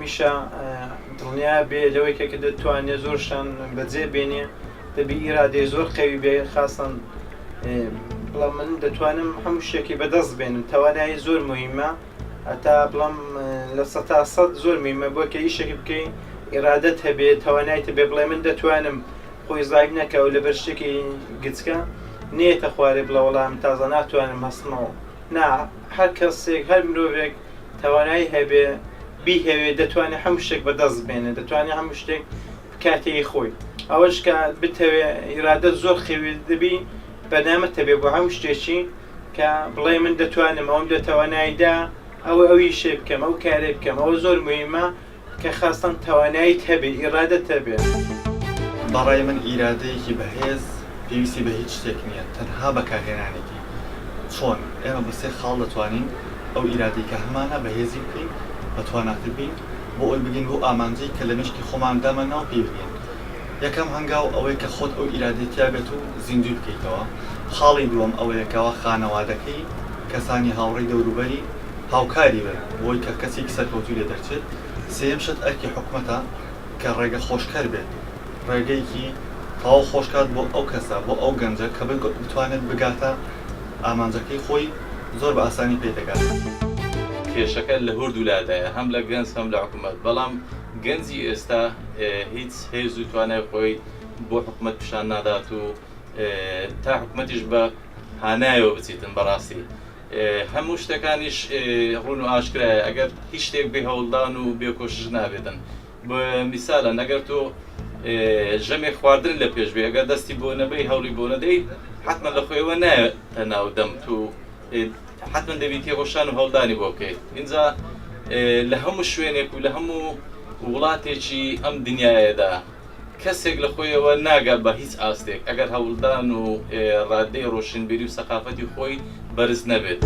هەمیشە دڵنیا بێ لەوەی کە دەتوانێت زۆرشان بەجێ بێنێ دەبی ئیرادەی زۆر قەوی بێ خاستن بڵام من دەتوانم هەموو شتێکی بەدەست بێنم توانایی زۆر مهمە هەتا بڵام لە 100 زۆر مهمە بۆ کە ئیشێکی بکەین ئیرادەت هەبێ توانایت بێ بڵێ من دەتوانم خۆی زاگ نەکەو لەبەر شتێکی گچکە نێتە خوارێ بڵە وەڵام تازە ناتوانم هەستمەوە نا هەر کەسێک هەر مرۆڤێک توانایی هەبێ بیهێوێ دەتوانێت هەموو شتێک بەدەست بێنێ دەتوانێت هەموو شتێک بکاتەی خۆی ئەوەش کە بتەوێ ئیرادەت زۆر خێوی دەبی بەنامەت هەبێ بۆ هەموو شتێکی کە بڵێ من دەتوانم ئەوم لە تواناییدا ئەوی شێ بکەم ئەو کارێ بکەم ئەوە زۆر مهمە کە خاستن تواناییت هەبێ ئیرادەت هەبێ بەڕای من ئیرادەیەکی بەهێز پێویستی بە هیچ شتێک نییە تەنها بەکارهێنانێکی چۆن ئێمە بە سێ خاڵ دەتوانین ئەو ئیرادەی کە هەمانە بەهێزی بکەین بەتواناتر بین بۆ ئەوی بگین بۆ ئامانجەی کە لە مشکی خۆمان دامە ناو پێ بگەین یەکەم هەنگاو ئەوەی کە خۆت ئەو ئیرادەتیا بێت و زیندوی بکەیتەوە خاڵی دووەم ئەوەیەکەوە خانەوادەکەی کەسانی هاوڕێی دەوروبەری هاوکاری بن بۆی کە کەسێکی سەرکەوتوو لێ دەرچێت سێم شت ئەرکی حکومەتە کە ڕێگە خۆشکەر بێت ڕێگەیەکی تەواو خۆشکات بۆ ئەو کەسە بۆ ئەو گەنجە کە بتوانێت بگاتە ئامانجەکەی خۆی زۆر بە ئاسانی پێ دەگات کێشەکە لە هەردوولادایە هەم لە گەنج هەم لە حکوومەت بەڵام گەنجی ئێستا هیچ هێز و توانای خۆی بۆ حکوومەت پیشان نادات و تا حکوومەتیش بە هانایەوە بچیتن بەڕاستی هەموو شتەکانیش ڕوون و ئاشکرایە ئەگەر هیچ شتێک بێ هەوڵدان و بێکۆشش نابێتن بە میسالە نەگەر تۆ ژەمێک خواردن لە پێش بێ ئەگەر دەستی بۆ نەبەی هەوڵی بۆ نەدەی حتمما لە خۆیەوە نایەتە ناو دەم تو حتمما دەبی تێکۆشان و هەوڵدانی بۆ بکەیت اینجا لە هەموو شوێنێک و لە هەموو وڵاتێکی ئەم دنیاەدا کەسێک لە خۆیەوە ناگات بە هیچ ئاستێک ئەگەر هەوڵدان و ڕادەی ڕۆشنبیری و سەقافەتی خۆی بەرز نەبێت.